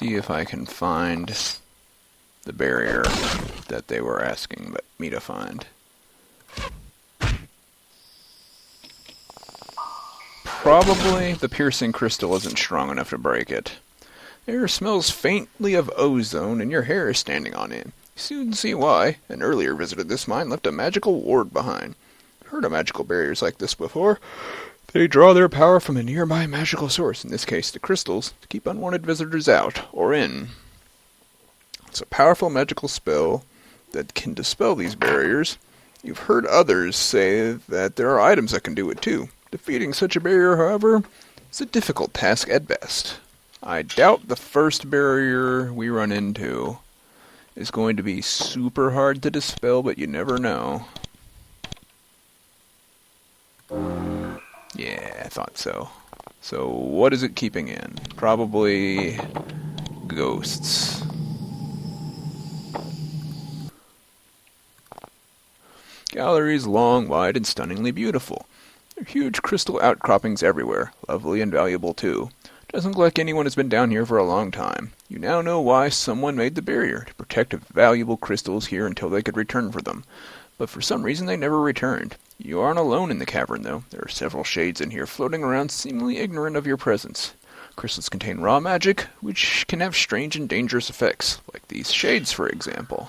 see if I can find the barrier that they were asking me to find. Probably the piercing crystal isn't strong enough to break it. Air smells faintly of ozone, and your hair is standing on end. You soon see why. An earlier visitor to this mine left a magical ward behind. Heard of magical barriers like this before. They draw their power from a nearby magical source, in this case the crystals, to keep unwanted visitors out, or in. It's a powerful magical spell that can dispel these barriers. You've heard others say that there are items that can do it too. Defeating such a barrier, however, is a difficult task at best. I doubt the first barrier we run into is going to be super hard to dispel, but you never know. Yeah, I thought so. So, what is it keeping in? Probably ghosts. Galleries long, wide, and stunningly beautiful. There are huge crystal outcroppings everywhere, lovely and valuable too. Doesn't look like anyone has been down here for a long time. You now know why someone made the barrier, to protect valuable crystals here until they could return for them. But for some reason they never returned. You aren't alone in the cavern, though. There are several shades in here floating around seemingly ignorant of your presence. Crystals contain raw magic, which can have strange and dangerous effects, like these shades, for example.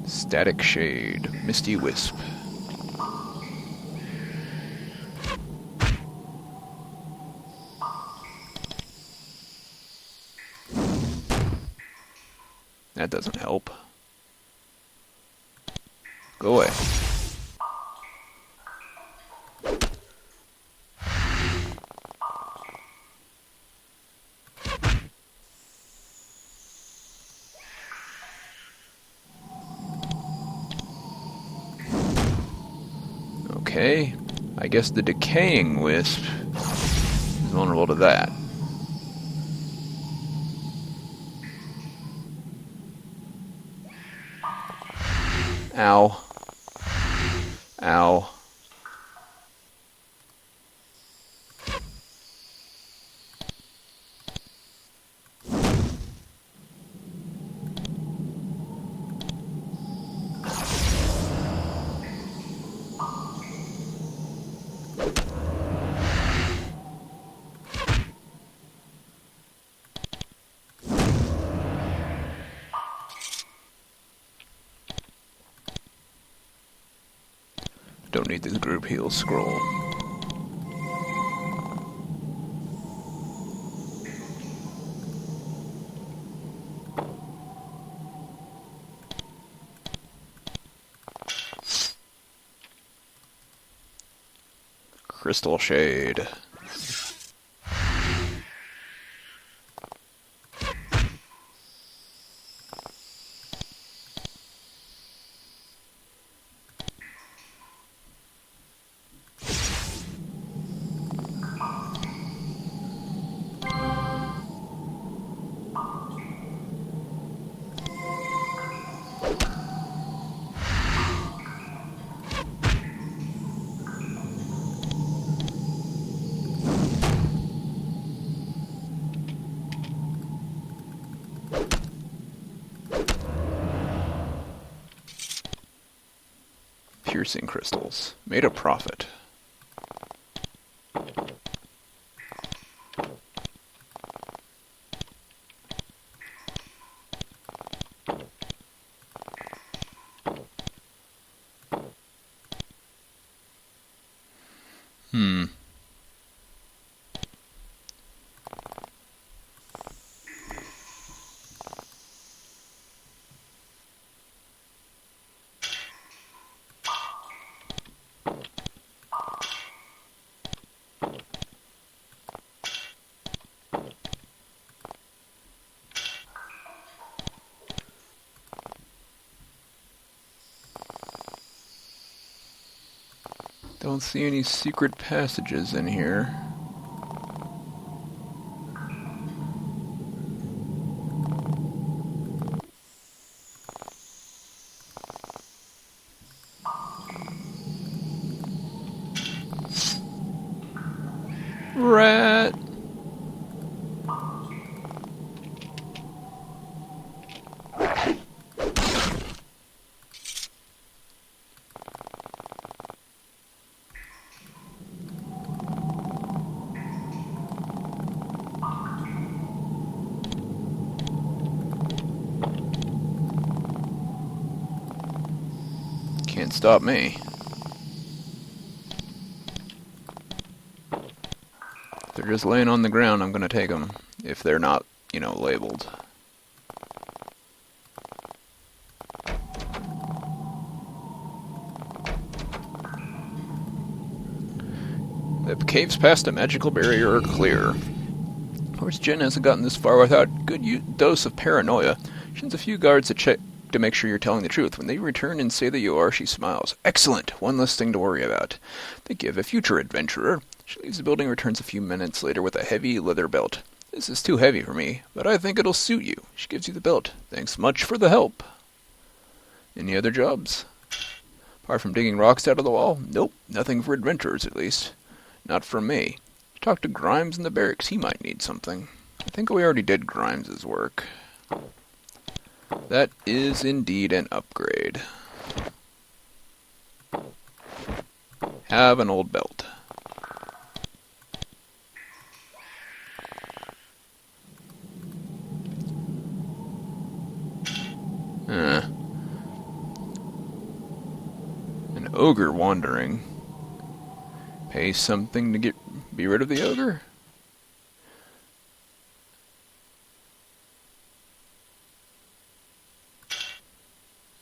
Static Shade, Misty Wisp. That doesn't help. Go away. Okay, I guess the decaying wisp is vulnerable to that. Ow. Ow. Don't need this group heal scroll. Crystal Shade. Piercing crystals. Made a profit. Don't see any secret passages in here. Can't stop me. If they're just laying on the ground, I'm gonna take them. If they're not, labeled. The caves past a magical barrier are clear. Of course, Jen hasn't gotten this far without a good dose of paranoia. She sends a few guards to check to make sure you're telling the truth. When they return and say that you are, she smiles. Excellent! One less thing to worry about. Think you have a future adventurer. She leaves the building and returns a few minutes later with a heavy leather belt. This is too heavy for me, but I think it'll suit you. She gives you the belt. Thanks much for the help. Any other jobs? Apart from digging rocks out of the wall? Nope, nothing for adventurers at least. Not from me. Talk to Grimes in the barracks. He might need something. I think we already did Grimes's work. That is indeed an upgrade. Have an old belt. An ogre wandering. Pay something to be rid of the ogre?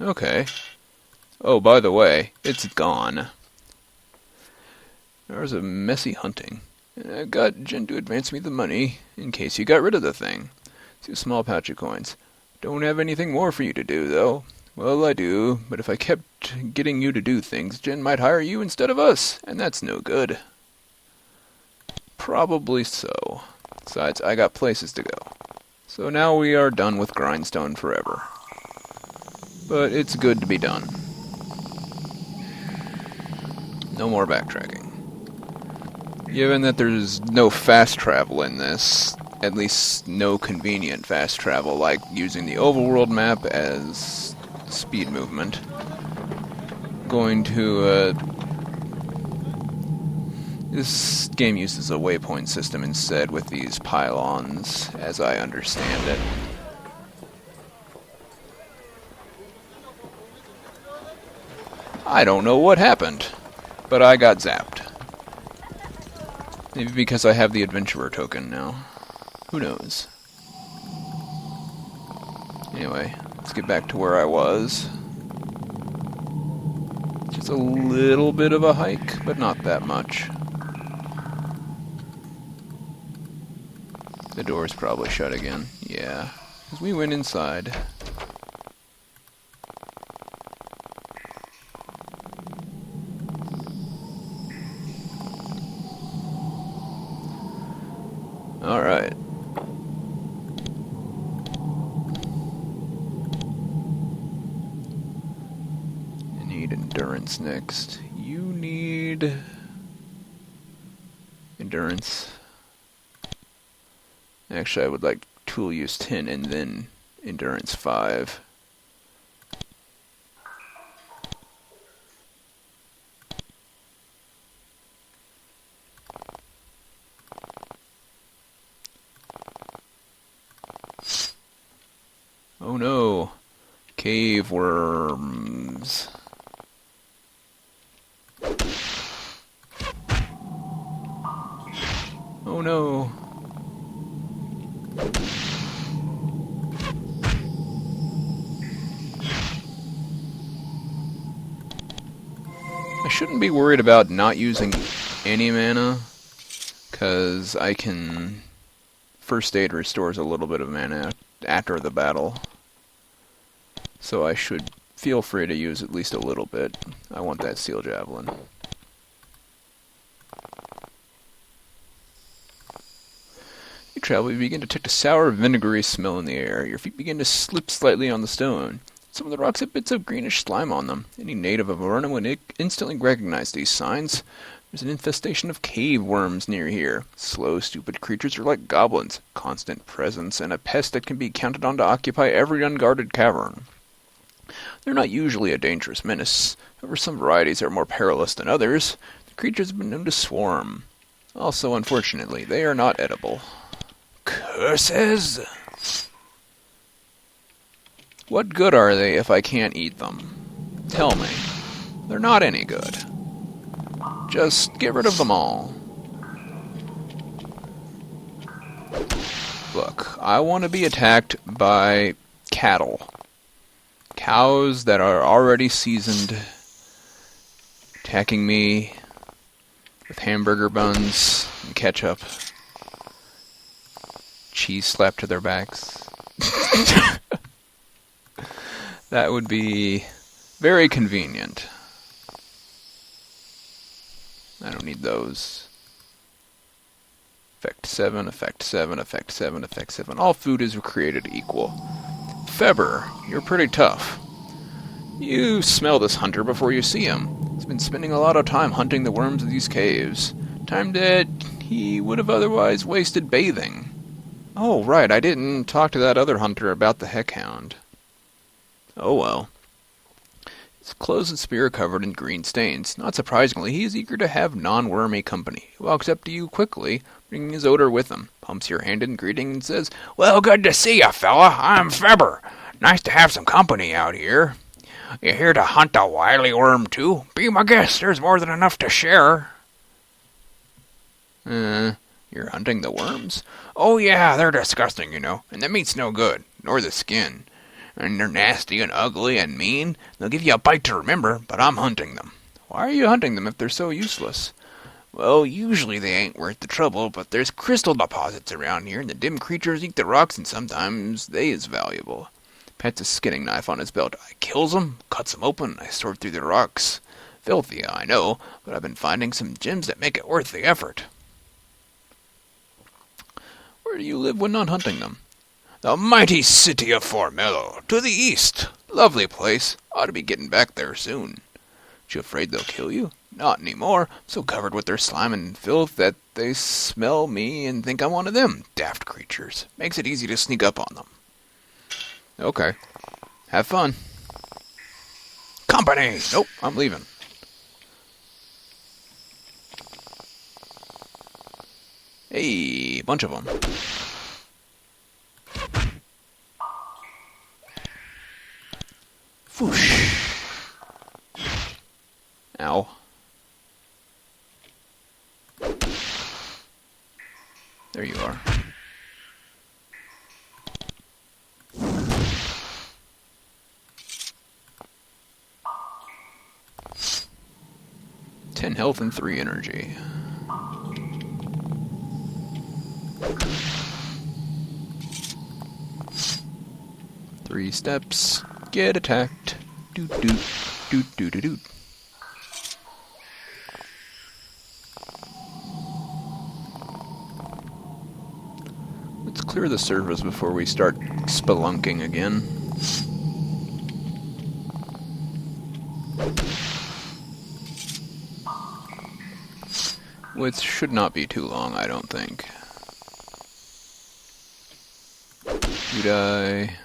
Okay. Oh, by the way, it's gone. There was a messy hunting. And I got Jen to advance me the money in case you got rid of the thing. It's a small patch of coins. Don't have anything more for you to do, though. Well, I do, but if I kept getting you to do things, Jen might hire you instead of us, and that's no good. Probably so. Besides, I got places to go. So now we are done with Grindstone forever. But it's good to be done. No more backtracking. Given that there's no fast travel in this, at least no convenient fast travel like using the overworld map as speed movement, going to this game uses a waypoint system instead with these pylons, as I understand it. I don't know what happened, but I got zapped. Maybe because I have the adventurer token now. Who knows? Anyway, let's get back to where I was. Just a little bit of a hike, but not that much. The door's probably shut again. Yeah, because we went inside. Alright. You need endurance next. You need endurance. Actually, I would like tool use 10 and then endurance 5. Oh no, cave worms. Oh no. I shouldn't be worried about not using any mana, because I can... First aid restores a little bit of mana after the battle. So I should feel free to use at least a little bit. I want that steel javelin. You travel, you begin to detect a sour, vinegary smell in the air. Your feet begin to slip slightly on the stone. Some of the rocks have bits of greenish slime on them. Any native of Avernum would instantly recognize these signs. There's an infestation of cave worms near here. Slow, stupid creatures are like goblins. Constant presence, and a pest that can be counted on to occupy every unguarded cavern. They're not usually a dangerous menace. However, some varieties are more perilous than others. The creatures have been known to swarm. Also, unfortunately, they are not edible. Curses! What good are they if I can't eat them? Tell me. They're not any good. Just get rid of them all. Look, I want to be attacked by cattle. Cows that are already seasoned, attacking me with hamburger buns and ketchup. Cheese slapped to their backs. That would be very convenient. I don't need those. Effect 7, Effect 7, Effect 7, Effect 7. All food is created equal. Feber, you're pretty tough. You smell this hunter before you see him. He's been spending a lot of time hunting the worms of these caves. Time that he would have otherwise wasted bathing. Oh, right, I didn't talk to that other hunter about the heckhound. Oh well. His clothes and spear are covered in green stains. Not surprisingly, he is eager to have non-wormy company. He walks up to you quickly, bringing his odor with him, pumps your hand in greeting, and says, "Well, good to see ya, fella. I'm Feber. Nice to have some company out here. You here to hunt a wily worm, too? Be my guest. There's more than enough to share." You're hunting the worms? Oh, yeah, they're disgusting, you know, and the meat's no good, nor the skin. And they're nasty and ugly and mean. They'll give you a bite to remember, but I'm hunting them. Why are you hunting them if they're so useless? Well, usually they ain't worth the trouble, but there's crystal deposits around here, and the dim creatures eat the rocks, and sometimes they is valuable. Pats a skinning knife on his belt. I kills 'em, cuts 'em open, I sort through the rocks. Filthy, I know, but I've been finding some gems that make it worth the effort. Where do you live when not hunting them? The mighty city of Formello, to the east. Lovely place. Ought to be getting back there soon. You afraid they'll kill you? Not anymore. I'm so covered with their slime and filth that they smell me and think I'm one of them. Daft creatures. Makes it easy to sneak up on them. Okay. Have fun. Company! Nope, I'm leaving. Hey, bunch of them. Whoosh. Ow. There you are. Ten health and 3 energy. Three steps. Get attacked. Doot doot doot doot doot doot. Let's clear the surface before we start spelunking again. Which should not be too long, I don't think. You die.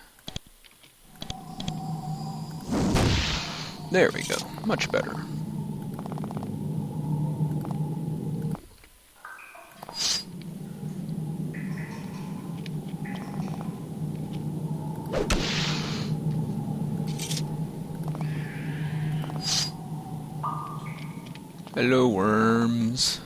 There we go. Much better. Hello, worms.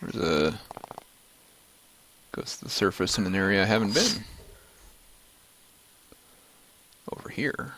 There's a... goes to the surface in an area I haven't been. Over here.